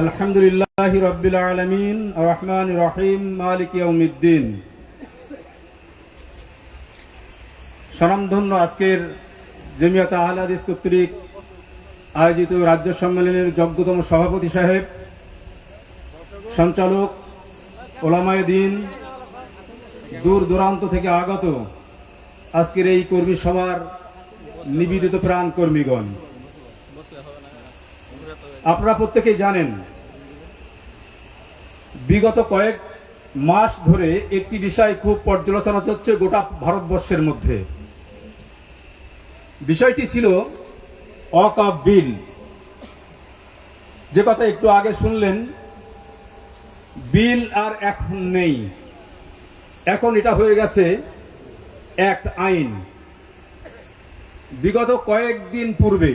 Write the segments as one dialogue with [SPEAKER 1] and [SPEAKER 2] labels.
[SPEAKER 1] আলহামদুলিল্লাহি রাব্বিল আলামিন আর রহমানির রহিম মালিকি ইয়াউমিদ্দিন। স্বনামধন্য আজকের জমিয়তে আহলে হাদিস কর্তৃক আয়োজিত রাজ্য সম্মেলনের যোগ্যতম সভাপতি সাহেব, সঞ্চালক, ওলামায়ে দ্বীন, দূর দূরান্ত থেকে আগত আজকের এই কর্মী সভার নিবেদিত প্রাণ কর্মীগণ, আপনারা প্রত্যেকেই জানেন বিগত কয়েক মাস ধরে একটি বিষয় খুব পর্যালোচনা হচ্ছে গোটা ভারতবর্ষের মধ্যে। বিষয়টি ছিল ওয়াকফ বিল। যে কথা একটু আগে শুনলেন, বিল আর এখন নেই, এখন এটা হয়ে গেছে অ্যাক্ট, আইন। বিগত কয়েকদিন পূর্বে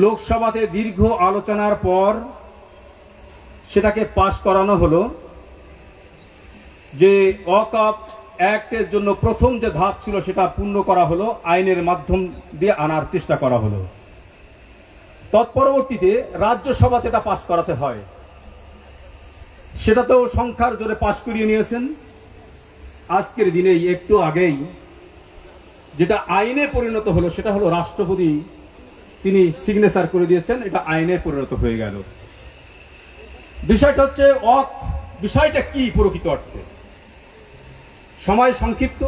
[SPEAKER 1] লোকসভাতে দীর্ঘ আলোচনার পর সেটাকে পাশ করানো হলো যে ওয়াকফ অ্যাক্টের জন্য প্রথম যে ধাপ ছিল সেটা পূর্ণ করা হলো, আইনের মাধ্যম দিয়ে আনার চেষ্টা করা হলো। তৎপরবর্তীতে রাজ্যসভাতে এটা পাশ করাতে হয়, সেটাতেও সংখ্যার জোরে পাশ করিয়ে নিয়েছেন। আজকের দিনেই একটু আগেই যেটা আইনে পরিণত হলো সেটা হলো রাষ্ট্রপতি তিনি সিগনেচার করে দিয়েছেন, এটা আইনে পরিণত হয়ে গেল। বিষয়টা হচ্ছে ওয়াকফ বিষয়টা কি প্রকৃত অর্থে। সময় সংক্ষিপ্ত,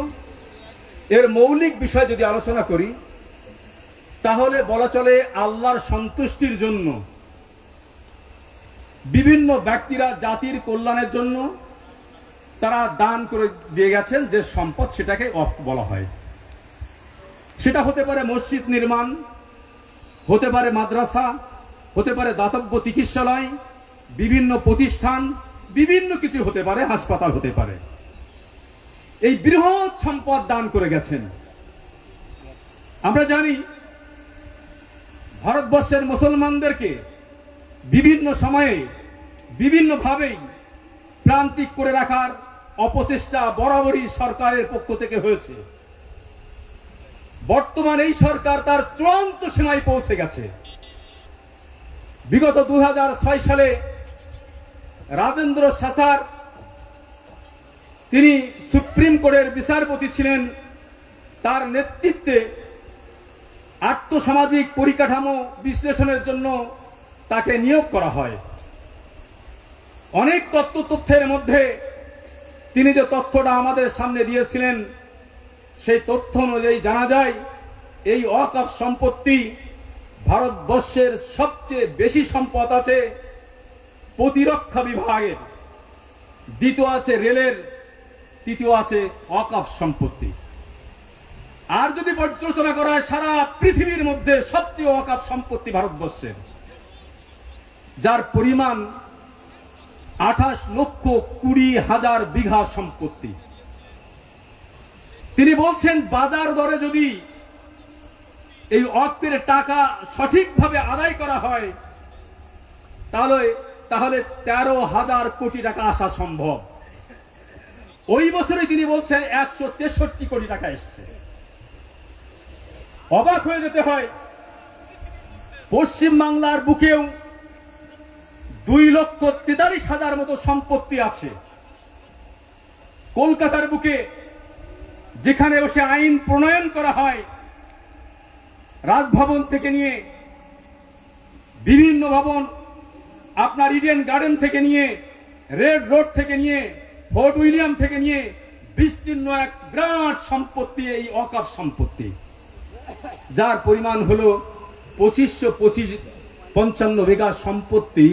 [SPEAKER 1] এর মৌলিক বিষয় যদি আলোচনা করি তাহলে বলা চলে আল্লাহর সন্তুষ্টির জন্য বিভিন্ন ব্যক্তিরা জাতির কল্যাণের জন্য তারা দান করে দিয়ে গেছেন যে সম্পদ, সেটাকে ওয়াকফ বলা হয়। সেটা হতে পারে মসজিদ নির্মাণ, হতে পারে মাদ্রাসা, হতে পারে দাতব্য চিকিৎসালয়, বিভিন্ন প্রতিষ্ঠান, বিভিন্ন কিছু হতে পারে, হাসপাতাল হতে পারে। এই বৃহৎ সম্পদ দান করে গেছেন। আমরা জানি ভারতবর্ষের মুসলমানদেরকে বিভিন্ন সময়ে বিভিন্নভাবেই প্রান্তিক করে রাখার অপচেষ্টা বরাবরই সরকারের পক্ষ থেকে হয়েছে। বর্তমান এই সরকার তার চূড়ান্ত সীমায় পৌঁছে গেছে। বিগত 2006 সালে রাজেন্দ্র সাচার তিনি সুপ্রিম কোর্টের বিচারপতি ছিলেন, তার নেতৃত্বে আর্থসামাজিক পরিকাঠামো বিশ্লেষণের জন্য তাকে নিয়োগ করা হয়। অনেক তথ্যের মধ্যে তিনি যে তথ্যটা আমাদের সামনে দিয়েছিলেন সেই তথ্য অনুযায়ী জানা যায় এই ওয়াকফ সম্পত্তি ভারতবর্ষের সবচেয়ে বেশি সম্পদ আছে প্রতিরক্ষা বিভাগের, দ্বিতীয় আছে রেলের, তৃতীয় আছে ওয়াকফ সম্পত্তি। আর যদি পর্যালোচনা করা হয় সারা পৃথিবীর মধ্যে সবচেয়ে ওয়াকফ সম্পত্তি ভারতবর্ষের, যার পরিমাণ 28,20,000 বিঘা সম্পত্তি। তিনি বলছেন বাজার দরে যদি এই ওয়াকফের টাকা সঠিকভাবে আদায় করা হয় তাহলে 13,000 কোটি টাকা আসা সম্ভব। ওই বছরে তিনি বলছেন 163 কোটি টাকা এসছে। অবাক হয়ে যেতে হয়, পশ্চিম বাংলার বুকেও 2,43,000 মতো সম্পত্তি আছে। কলকাতার বুকে যেখানে বসে আইন প্রণয়ন করা হয়, রাজভবন থেকে নিয়ে বিভিন্ন ভবন, আপনার ইডেন গার্ডেন থেকে নিয়ে, রেড রোড থেকে নিয়ে, ফোর্ট উইলিয়াম থেকে নিয়ে বিস্তীর্ণ এক বিরাট সম্পত্তি এই ওয়াকফ সম্পত্তি, যার পরিমাণ হলো 2555 বিঘা সম্পত্তি।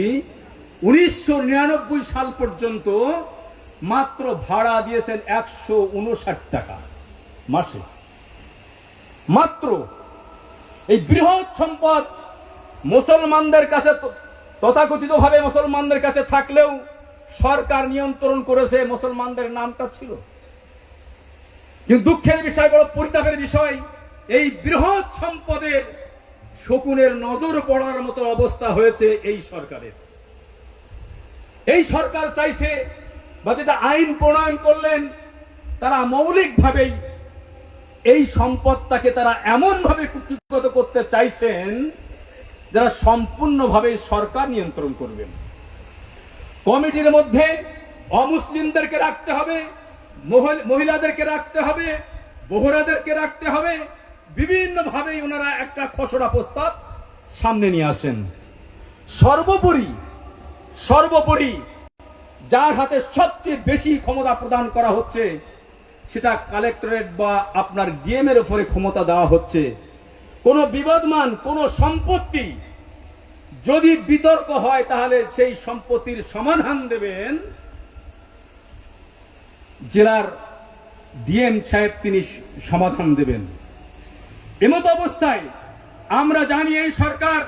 [SPEAKER 1] 1999 সাল পর্যন্ত মাত্র ভাড়া দিয়েছেন 159 টাকা মাসে। মাত্র এই বৃহৎ সম্পদ মুসলমানদের কাছে, তথাকথিত ভাবে মুসলমানদের কাছে থাকলেও সরকার নিয়ন্ত্রণ করেছে, মুসলমানদের নামটা ছিল। কিন্তু দুঃখের বিষয়, বড় পরিতাপের বিষয়, এই বৃহৎ সম্পদের শকুনের নজর পড়ার মতো অবস্থা হয়েছে এই সরকারের। এই সরকার চাইছে, বা যেটা আইন প্রণয়ন করলেন, তারা মৌলিকভাবেই এই সম্পদটাকে তারা এমন ভাবে কুক্ষিগত করতে চাইছেন যারা সম্পূর্ণভাবে সরকার নিয়ন্ত্রণ করবেন। কমিটির মধ্যে অমুসলিমদেরকে রাখতে হবে, মহিলাদেরকে রাখতে হবে, বহুরাদেরকে রাখতে হবে। বিভিন্নভাবে ওনারা একটা খসড়া প্রস্তাব সামনে নিয়ে আসেন। সর্বোপরি যার হাতে সবচেয়ে বেশি ক্ষমতা প্রদান করা হচ্ছে সেটা কালেক্টরেট বা আপনার ডিএমের উপরে ক্ষমতা দেওয়া হচ্ছে। কোন বিবাদমান কোন সম্পত্তি যদি বিতর্ক হয় তাহলে সেই সম্পত্তির সমাধান দেবেন জেলার ডিএম সাহেব, তিনি সমাধান দেবেন। এমত অবস্থায় আমরা জানি এই সরকার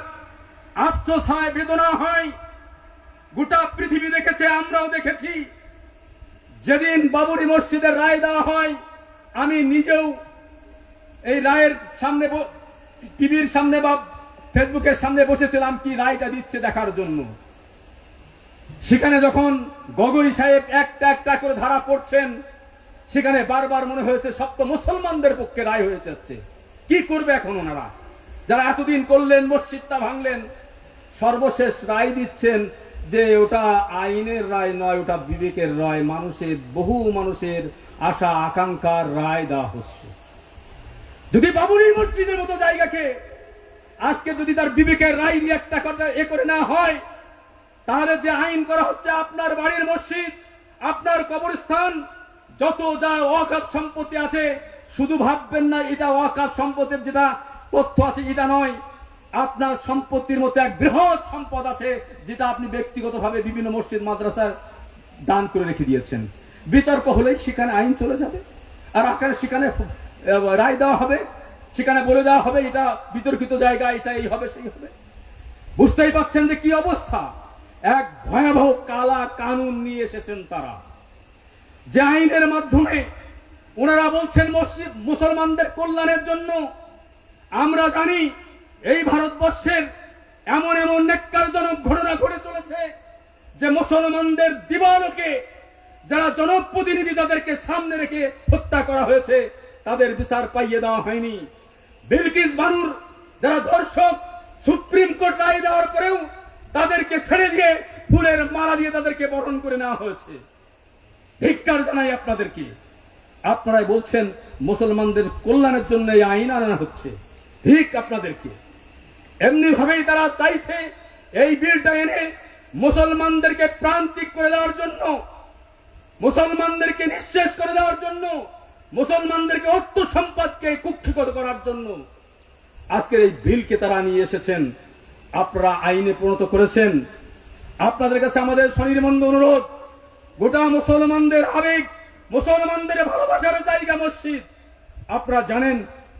[SPEAKER 1] আফসোস হয়, বেদনা হয়, গোটা পৃথিবী দেখেছে, আমরাও দেখেছি। যেদিন বাবরি মসজিদের রায় দেওয়া হয়, আমি নিজেও এই রায়ের সামনে টিভির সামনে বা ফেসবুকের সামনে বসেছিলাম কি রায়টা দিচ্ছে দেখার জন্য। সেখানে যখন গগৈ সাহেব একটা একটা করে ধারা পড়ছেন, সেখানে বারবার মনে হয়েছে সব তো মুসলমানদের পক্ষে রায় হয়ে যাচ্ছে। কি করবে এখন ওনারা, যারা এতদিন করলেন, মসজিদটা ভাঙলেন, সর্বশেষ রায় দিচ্ছেন যে ওটা আইনের রায় নয়, ওটা বিবেকের রায়, মানুষের, বহু মানুষের আশা আকাঙ্ক্ষার রায় দেওয়া হচ্ছে। যদি বাবরি মসজিদের মতো জায়গাকে আজকে যদি তার বিবেকের রায় দিয়ে একটা কথা এ করে না হয়, তাহলে যে আইন করা হচ্ছে আপনার বাড়ির মসজিদ, আপনার কবরস্থান, যত যা ওয়াকফ সম্পত্তি আছে, শুধু ভাববেন না এটা ওয়াকফ সম্পত্তির যেটা তথ্য আছে এটা নয়, আপনার সম্পত্তির মধ্যে এক বৃহৎ সম্পদ আছে যেটা আপনি ব্যক্তিগতভাবে বিভিন্ন মসজিদ মাদ্রাসার দান করে রেখে দিয়েছেন। বিতর্ক হলেই সেখানে আইন চলে যাবে, আর সেখানে রায় দেওয়া হবে, সেখানে বলে দেওয়া হবে এটা বিতর্কিত জায়গা, এটা এই হবে সেই হবে। বুঝতেই পারছেন যে কি অবস্থা। এক ভয়াবহ কালা কানুন নিয়ে এসেছেন তারা, যে আইনের মাধ্যমে ওনারা বলছেন মুসলমানদের কল্যাণের জন্য। আমরা জানি এই ভারতবর্ষের এমন এমন ন্যাক্কারজনক ঘটনা ঘটে চলেছে যে মুসলমানদের দিবালোকে যারা জনপ্রতিনিধি তাদেরকে সামনে রেখে হত্যা করা হয়েছে, তাদের বিচার পাইয়ে দেওয়া হয়নি। বিলকিস বানুর যারা ধর্ষক, সুপ্রিম কোর্ট রায় দেওয়ার পরেও তাদেরকে ছেড়ে দিয়ে ফুলের মালা দিয়ে তাদেরকে বরণ করে নেওয়া হয়েছে। ধিক্কার জানাই আপনাদেরকে। আপনারাই বলছেন মুসলমানদের কল্যাণের জন্য এই আইন আনা হচ্ছে, ঠিক আপনাদেরকে। এমনি ভাবেই তারা চাইছে এই বিলটা এনে মুসলমানদেরকে প্রান্তিক করে দেওয়ার জন্য, মুসলমানদেরকে নিঃশেষ করে দেওয়ার জন্য, মুসলমানদেরকে অর্থ সম্পদকে কুক্ষিগত করার জন্য আজকের এই বিলকে তারা নিয়ে এসেছেন। আপনারা আইনে পরিণত করেছেন। আপনাদের কাছে আমাদের স্বনির্বন্ধ অনুরোধ, গোটা মুসলমানদের আবেগ, মুসলমানদের ভালোবাসার জায়গা মসজিদ। আপনারা জানেন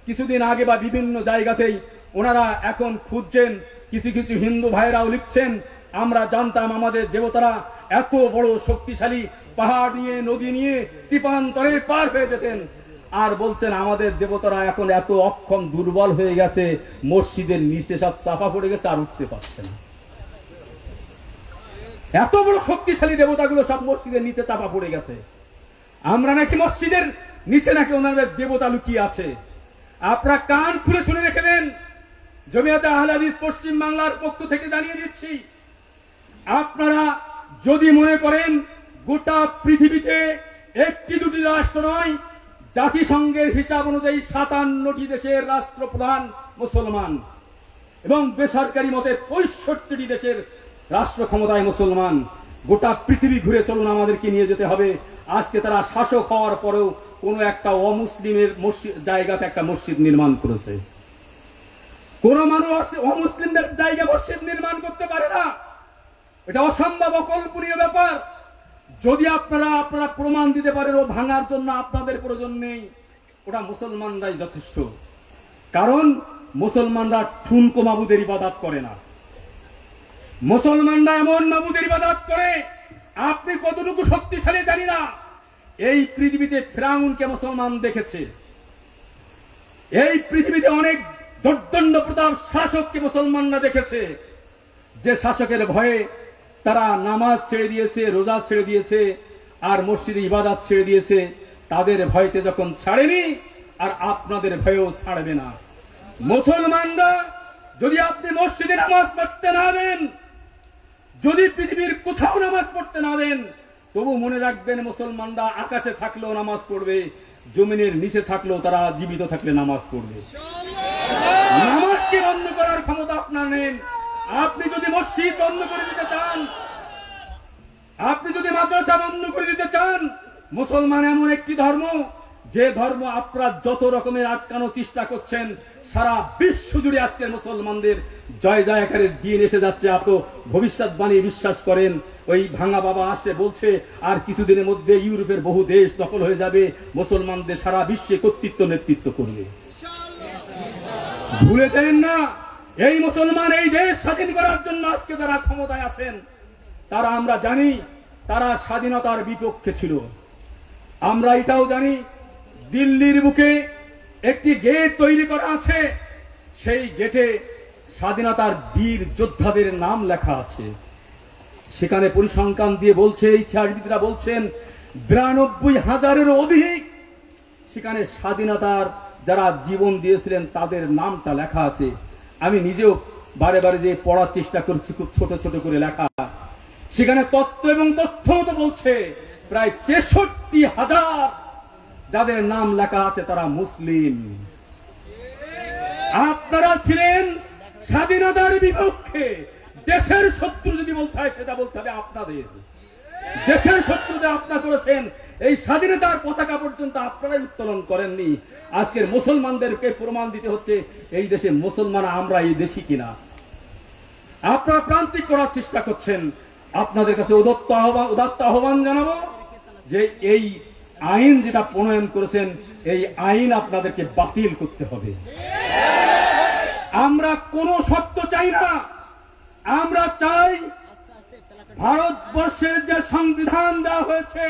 [SPEAKER 1] কিছুদিন আগে বা বিভিন্ন জায়গাতেই ওনারা এখন খুঁজছেন, কিছু কিছু হিন্দু ভাইরাও লিখছেন, আমরা জানতাম আমাদের দেবতারা এত বড় শক্তিশালী, পাহাড় নিয়ে, নদী নিয়ে তীপান্তরে পার হয়ে যেতেন। আর বলছেন আমাদের দেবতারা এখন এত অক্ষম, দুর্বল হয়ে গেছে, মসজিদের নিচে সব চাপা পড়ে গেছে, আর উঠতে পারছে না। এত বড় শক্তিশালী দেবতাগুলো সব মসজিদের নিচে চাপা পড়ে গেছে। আমরা নাকি মসজিদের নিচে নাকি ওনাদের দেবতা লুকিয়ে আছে। আপনারা কান খুলে শুনে রেখে দেন। জমিয়তে আহলে হাদিস পশ্চিম বাংলার পক্ষ থেকে জানিয়ে দিচ্ছি, আপনারা যদি মনে করেন গোটা পৃথিবীতে একটি দুটি রাষ্ট্র নয়, জাতিসংঘের হিসাব অনুযায়ী 57টি দেশের রাষ্ট্রপ্রধান মুসলমান এবং বেসরকারি মতে 65টি দেশের রাষ্ট্র ক্ষমতায় মুসলমান। গোটা পৃথিবী ঘুরে চলুন, আমাদেরকে নিয়ে যেতে হবে। আজকে তারা শাসক হওয়ার পরেও কোন একটা অমুসলিমের জায়গাতে একটা মসজিদ নির্মাণ করেছে। কোন মানুষ অমুসলিমদের জায়গা মসজিদ নির্মাণ করতে পারে না। এটা অসম্ভব, অকল্পনীয় ব্যাপার। যদি আপনারা প্রমাণ দিতে পারেন ও ভাঙার জন্য আপনাদের প্রয়োজন নেই, ওটা মুসলমানরাই যথেষ্ট। কারণ মুসলমানরা ঠুনকো মাবুদের ইবাদত করে না। মুসলমানরা এমন মাবুদের ইবাদত করে, আপনি কতটুকু শক্তিশালী জানি না। এই পৃথিবীতে ফিরাউনকে মুসলমান দেখেছে। এই পৃথিবীতে অনেক দর্দণ্ড প্রতাপ শাসককে মুসলমানরা দেখেছে, যে শাসকের ভয়ে তারা নামাজ ছেড়ে দিয়েছে, রোজা ছেড়ে দিয়েছে, আর মসজিদে ইবাদত ছেড়ে দিয়েছে। তাদের ভয়তে যখন ছাড়েনি, আর আপনাদের ভয়েও ছাড়বে না। মুসলমানরা যদি আপনি মসজিদে নামাজ পড়তে না দেন, যদি পৃথিবীর কোথাও নামাজ পড়তে না দেন, তবু মনে রাখবেন মুসলমানরা আকাশে থাকলেও নামাজ পড়বে, জমিনের নিচে থাকলেও তারা জীবিত থাকলে নামাজ পড়বে। নামাজকে বন্ধ করার ক্ষমতা আপনার নেই। আপনি যদি মসজিদ বন্ধ করে দিতে চান, আপনি যদি মাদ্রাসা বন্ধ করে দিতে চান, মুসলমান এমন একটি ধর্ম, যে ধর্ম আপনারা যত রকমের আটকানোর চেষ্টা করছেন, সারা বিশ্ব জুড়ে আজকের মুসলমানদের জয় জয়কারের দিন এসে যাচ্ছে। আপনি ভবিষ্যৎবাণী বিশ্বাস করেন? ওই ভাঙা বাবা আসছে বলছে আর কিছুদিনের মধ্যে ইউরোপের বহু দেশ দখল হয়ে যাবে, মুসলমানদের সারা বিশ্বে কর্তৃত্ব নেতৃত্ব করবে। ভুলে যাবেন না, এই মুসলমান এই দেশ স্বাধীন করার জন্য আজকে যারা ক্ষমতায় আছেন, তারা আমরা জানি তারা স্বাধীনতার বিপক্ষে ছিল। আমরা এটাও জানি দিল্লির বুকে একটি গেট তৈরি করা আছে, সেই গেটে স্বাধীনতার বীর যোদ্ধাদের নাম লেখা আছে। সেখানে পরিসংখ্যান দিয়ে বলছে, ইতিহাসবিদরা বলছেন 92,000-এরও অধিক সেখানে স্বাধীনতার যারা জীবন দিয়েছিলেন তাদের নামটা লেখা আছে। আমি নিজেও বারে বারে যে পড়ার চেষ্টা করছি, খুব ছোট ছোট করে লেখা। সেখানে তত্ত্ব এবং তথ্য মতো বলছে প্রায় 63,000 যাদের নাম লেখা আছে তারা মুসলিম। আপনারা ছিলেন স্বাধীনতার বিপক্ষে। দেশের শত্রু যদি বলতে হয়, সেটা বলতে হবে আপনাদের। দেশের শত্রুতে আপনারা করেছেন, এই স্বাধীনতার পতাকা পর্যন্ত আপনারাই উত্তোলন করেননি। আজকের মুসলমানদেরকে প্রমাণ দিতে হচ্ছে এই দেশে মুসলমান আমরা এই দেশি কিনা। আপনারা প্রান্তিক করার চেষ্টা করছেন। আপনাদের কাছে উদাত্ত আহ্বান জানাবো যে এই আইন যেটা প্রণয়ন করেছেন, এই আইন আপনাদেরকে বাতিল করতে হবে। আমরা কোনো শর্ত চাই না। আমরা চাই ভারতবর্ষের যে সংবিধান দেওয়া হয়েছে,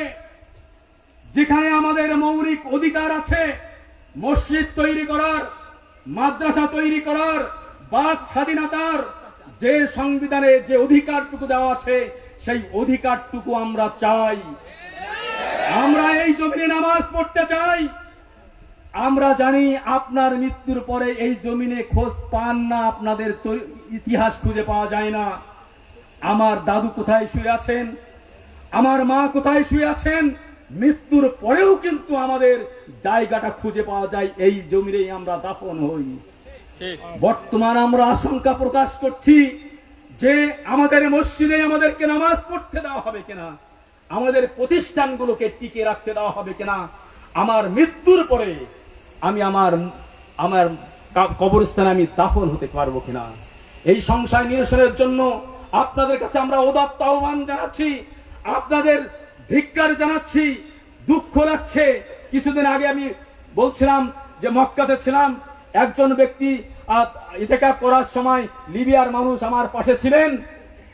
[SPEAKER 1] যেখানে আমাদের মৌলিক অধিকার আছে, মসজিদ তৈরি করার, মাদ্রাসা তৈরি করার, বাক স্বাধীনতার যে সংবিধানে যে অধিকারটুকু দেওয়া আছে, সেই অধিকারটুকু আমরা চাই। আমরা এই জমিনে নামাজ পড়তে চাই। আমরা জানি আপনার মৃত্যুর পরে এই জমিনে খোঁজ পান না, আপনাদের ইতিহাস খুঁজে পাওয়া যায় না। আমার দাদু কোথায় শুয়ে আছেন, আমার মা কোথায় শুয়ে আছেন, মৃত্যুর পরেও কিন্তু আমাদের জায়গাটা খুঁজে পাওয়া যায়, এই জমিনেই আমরা দাফন হই। বর্তমান আমরা আশঙ্কা প্রকাশ করছি যে আমাদের মসজিদে আমাদেরকে নামাজ পড়তে দেওয়া হবে কিনা, আমাদের প্রতিষ্ঠানগুলোকে টিকে রাখতে দেওয়া হবে কিনা, আমার মৃত্যুর পরে আমি আমার কবরস্থানে আমি দাফন হতে পারবো কিনা। এই সংশয় নিরসনের জন্য আপনাদের কাছে আমরা উদাত্ত আহ্বান জানাচ্ছি, আপনাদের ধিক্কার জানাচ্ছি। দুঃখ লাগছে, কিছুদিন আগে আমি বলছিলাম যে মক্কাতে ছিলাম, একজন ব্যক্তি ইতিকাফ করার সময় লিবিয়ার মানুষ আমার পাশে ছিলেন।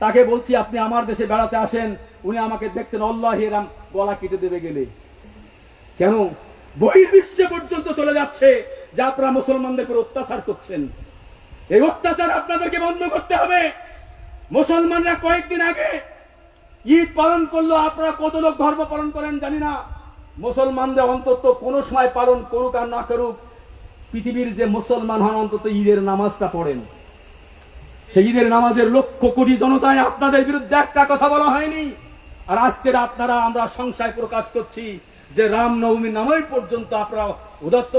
[SPEAKER 1] তাকে বলছি আপনি আমার দেশে বেড়াতে আসেন, উনি আমাকে দেখছেন আল্লাহ এরাম গলা কেটে দেবে গেলে। কেন বহির্বিশ্বে পর্যন্ত চলে যাচ্ছে যে আপনারা মুসলমানদের উপর অত্যাচার করছেন। এই অত্যাচার আপনাদেরকে বন্ধ করতে হবে। মুসলমানরা কয়েকদিন আগে ঈদ পালন করলো, আপনারা কত লোক ধর্ম পালন করেন জানি না। মুসলমানদের অন্তত কোনো সময় পালন করুক আর না করুক, পৃথিবীর যে মুসলমান হন অন্তত ঈদের নামাজটা পড়েন। সেই ঈদের নামাজের লক্ষ কোটি জনতায় আপনাদের বিরুদ্ধে একটা কথা বলা হয়নি। আর আজকের আপনারা আমরা সংশয় প্রকাশ করছি যে রামনবমী নামে পর্যন্ত আপনারা উদাত্ত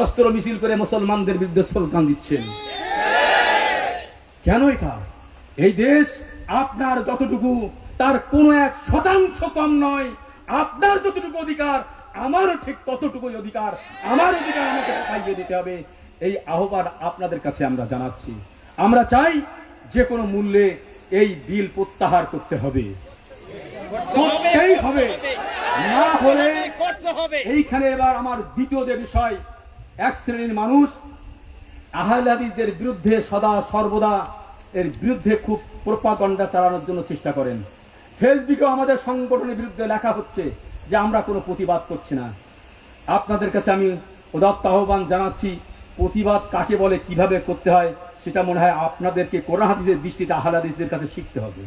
[SPEAKER 1] অস্ত্র মিছিল করে মুসলমানদের বিরুদ্ধে স্লোগান দিচ্ছেন। কেন এটা? এই দেশ আপনার যতটুকু, তার কোনো 1% কম নয়। আপনার যতটুকু অধিকার, আমারও ঠিক ততটুকুই অধিকার। আমার অধিকার আমাকে পাইয়ে দিতে হবে। এই আহ্বান আপনাদের কাছে আমরা জানাচ্ছি। আমরা চাই যে কোনো মূল্যে এই বিল প্রত্যাহার করতে হবে, করতেই হবে, না হলে এইখানে এবার আমার দ্বিতীয় যে বিষয়, এক শ্রেণীর মানুষ আহলে হাদিসদের বিরুদ্ধে সদা সর্বদা এর বিরুদ্ধে খুব প্রোপাগান্ডা চালানোর জন্য চেষ্টা করেন। ফেসবুকে আমাদের সংগঠনের বিরুদ্ধে লেখা হচ্ছে যে আমরা কোনো প্রতিবাদ করছি না। আপনাদের কাছে আমি উদাত্ত আহ্বান জানাচ্ছি, প্রতিবাদ কাকে বলে, কিভাবে করতে হয়, সেটা মনে হয় আপনাদেরকে কোরআন হাদিসের দৃষ্টিতে আহলে হাদিসদের কাছে শিখতে হবে।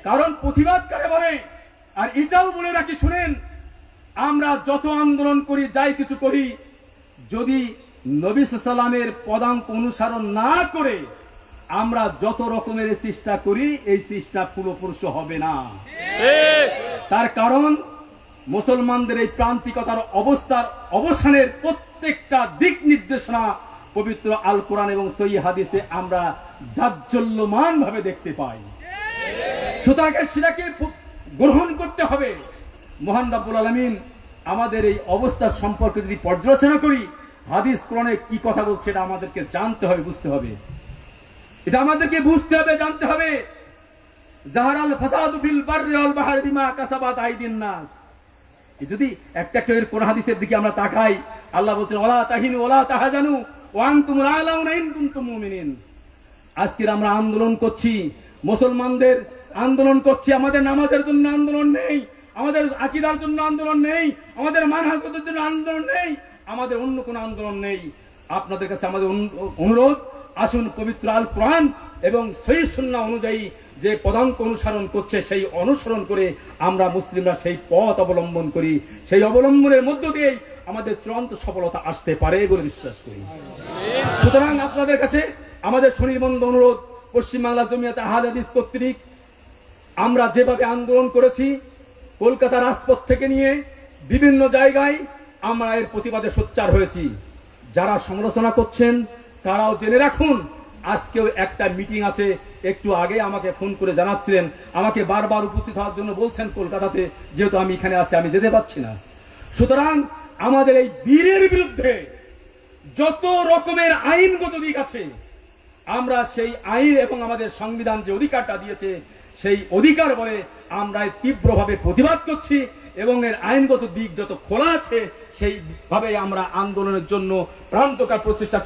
[SPEAKER 1] কারণ প্রতিবাদ কারে বলে। আর এটাও বলে রাখি, শুনেন, আমরা যত আন্দোলন করি, যাই কিছু করি, যদি নবী সাল্লামের পদাঙ্ক অনুসরণ না করে আমরা যত রকমের চেষ্টা করি, এই চেষ্টা ফলপ্রসূ হবে না। তার কারণ মুসলমানদের এই প্রান্তিকতার অবস্থার অবসানের প্রত্যেকটা দিক নির্দেশনা পবিত্র আল কোরআন এবং সহিহ হাদিসে আমরা জাজ্জল্যমান ভাবে দেখতে পাই। সুতরাং সেটাকে গ্রহণ করতে হবে। মহান রব্বুল আলামিন আমাদের এই অবস্থা সম্পর্কে যদি পর্যালোচনা করি, হাদিস কোরআনে কি কথা বলছে এটা আমাদেরকে জানতে হবে, বুঝতে হবে। এটা আমাদেরকে বুঝতে হবে, জানতে হবে। জাহারাল ফাসাদু ফিল বাররি ওয়াল বাহরি বিমা কাসাবাত আইদিন নাস। যদি একটা একটা কোরআন হাদিসের দিকে আমরা তাকাই, আল্লাহ বলছেন ওয়ালা তাহিনু ওয়ালা তাহজানু ওয়া আনতুমুল আ'লাউনা ইন কুনতুম মুমিনিন। আজকে আমরা আন্দোলন করছি, মুসলমানদের আন্দোলন করছি। আমাদের নামাজের জন্য আন্দোলন নেই, আমাদের আকীদার জন্য আন্দোলন নেই, আমাদের মানহাজের জন্য আন্দোলন নেই, আমাদের অন্য কোনো আন্দোলন নেই। আপনাদের কাছে আমাদের অনুরোধ, আসুন পবিত্র আল কোরআন এবং সহিহ সুন্নাহ অনুযায়ী যে পদাঙ্ক অনুসরণ করছে সেই অনুসরণ করে আমরা মুসলিমরা সেই পথ অবলম্বন করি। সেই অবলম্বনের মধ্য দিয়েই আমাদের চূড়ান্ত সফলতা আসতে পারে বলে বিশ্বাস করি। সুতরাং আপনাদের কাছে আমাদের সুনির্বন্ধ অনুরোধ, পশ্চিমবাংলা জমিয়তে আহলে হাদিস কর্তৃক আমরা যেভাবে আন্দোলন করেছি, কলকাতা রাজপথ থেকে নিয়ে বিভিন্ন জায়গায় আমরা এর প্রতিবাদে সোচ্চার হয়েছি। যারা সমালোচনা করছেন তারাও জেনে রাখুন, আজকেও একটা মিটিং আছে। একটু আগে আমাকে ফোন করে জানাচ্ছিলেন, আমাকে বারবার উপস্থিত হওয়ার জন্য বলছেন কলকাতাতে, যেহেতু আমি এখানে আছি আমি যেতে পারছি না। সুতরাং আমাদের এই বীরের বিরুদ্ধে যত রকমের আইনগত দিক আছে, আমরা সেই আইন এবং আমাদের সংবিধান যে অধিকারটা দিয়েছে সেই অধিকার বলে আমরা তীব্রভাবে প্রতিবাদ করছি এবং এর আইনগত দিক যত খোলা আছে সেইভাবে আমরা আন্দোলনের জন্য প্রান্তকার প্রচেষ্টা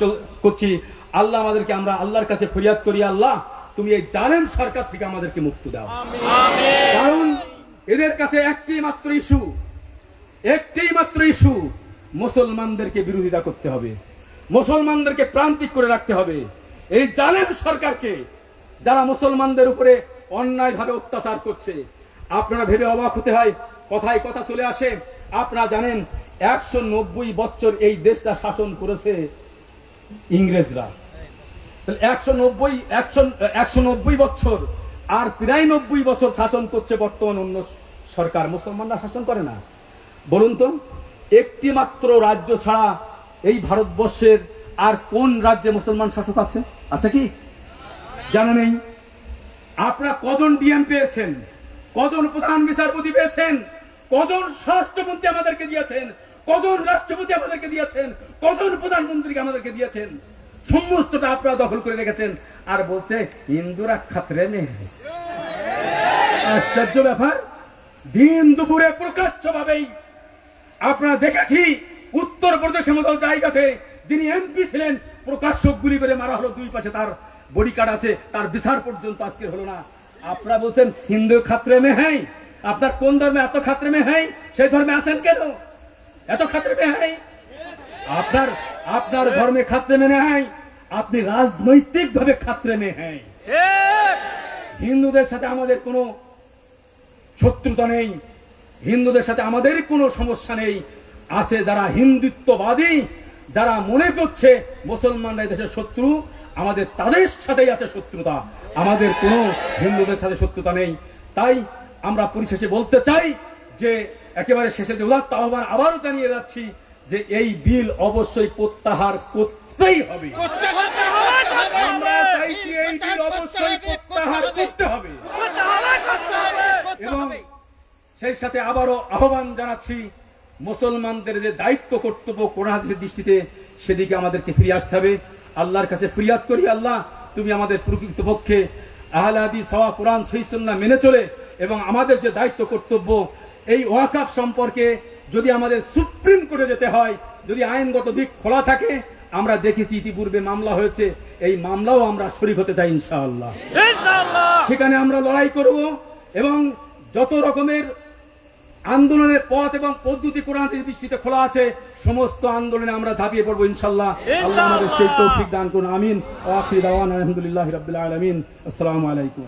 [SPEAKER 1] করছি। আল্লাহ আমাদেরকে, আমরা আল্লাহর কাছে ফরিয়াদ করি, আল্লাহ তুমি এই জালেম সরকার থেকে আমাদেরকে মুক্তি দাও। কারণ এদের কাছে একটি মাত্র ইস্যু, মুসলমানদেরকে বিরোধিতা করতে হবে, মুসলমানদেরকে প্রান্তিক করে রাখতে হবে। এই জালেম সরকারকে, যারা মুসলমানদের উপরে অন্যায়ভাবে অত্যাচার করছে, আপনারা ভেবে অবাক হতে হয়, কথায় কথা চলে আসে। আপনারা জানেন 190 বছর এই দেশটা শাসন করেছে ইংরেজরা। 190 বছর আর প্রায় 90 বছর শাসন করছে বর্তমান অন্য সরকার। মুসলমানরা শাসন করে না। বলুন তো, একটি মাত্র রাজ্য ছাড়া এই ভারতবর্ষের আর কোন রাজ্যে মুসলমান শাসক আছে? আছে কি? জানা নেই। আপনারা কজন ডিএম পেয়েছেন, কজন প্রধান বিচারপতি পেয়েছেন, কজন স্বরাষ্ট্রমন্ত্রী আমাদেরকে দিয়েছেন, কজন রাষ্ট্রপতি আমাদেরকে দিয়েছেন, কজন প্রধানমন্ত্রীকে আমাদেরকে দিয়েছেন? সমস্তটা আপনারা দখল করে রেখেছেন আর বলছে হিন্দুরা খাতরে নেই। আশ্চর্য ব্যাপার। দিন দুপুরে প্রকাশ্য ভাবেই আপনারা দেখেছি উত্তরপ্রদেশের মতো জায়গাতে যিনি এমপি ছিলেন প্রকাশ্য গুলি করে মারা হলো, দুই পাশে তার বডি কার্ড আছে, তার বিচার পর্যন্ত আজকে হলো না। আপনারা বলছেন হিন্দু খাতরে মে হ্যাঁ। আপনার কোন ধর্মে এত খাতরে মে হ্যাঁ? সেই ধর্মে আছেন কেন? এত খাতরে মে হ্যাঁ? আপনার ধর্মে খাতরে মে হ্যাঁ, আপনি রাজনৈতিক ভাবে খাতরে মে হ্যাঁ। হিন্দুদের সাথে আমাদের কোনো শত্রুতা নেই, হিন্দুদের সাথে আমাদের কোনো সমস্যা নেই। আছে যারা হিন্দুত্ববাদী, যারা মনে করছে মুসলমানরা দেশের শত্রু, আমাদের তাদের সাথেই আছে শত্রুতা। আমাদের কোনো হিন্দুদের সাথে শত্রুতা নেই। তাই আমরা পরিশেষে বলতে চাই যে একেবারে শেষে যে উদাত্ত আহ্বান আবারও জানিয়ে যাচ্ছি যে এই বিল অবশ্যই প্রত্যাহার করতেই হবে। আমরা চাইছি এই বিল অবশ্যই প্রত্যাহার করতে হবে এবং সেই সাথে আবারও আহ্বান জানাচ্ছি মুসলমানদের যে দায়িত্ব কর্তব্য কোরআন হাদিসের দৃষ্টিতে সেদিকে আমাদেরকে ফিরে আসতে হবে। আল্লাহর কাছে ফরিয়াদ করি, আল্লাহ তুমি আমাদের প্রকৃতপক্ষে আহলে হাদিস হওয়া, কোরআন সহিহ সুন্নাহ মেনে চলে এবং আমাদের যে দায়িত্ব কর্তব্য এই ওয়াকাফ সম্পর্কে যদি আমাদের সুপ্রিম কোর্টে যেতে হয়, যদি আইনগত দিক খোলা থাকে, আমরা দেখেছি ইতিপূর্বে মামলা হয়েছে, এই মামলাও আমরা শরীক হতে চাই ইনশাআল্লাহ। সেখানে আমরা লড়াই করব এবং যত রকমের আন্দোলনের পথ এবং পদ্ধতি কোরআন দৃষ্টিতে খোলা আছে সমস্ত আন্দোলনে আমরা ঝাঁপিয়ে পড়বো ইনশাআল্লাহ। আল্লাহ আমাদের সেই তৌফিক দান করুন, আমিন। ওয়া আখিরু দাওয়ানা আলহামদুলিল্লাহি রাব্বিল আলামিন। আসসালামু আলাইকুম।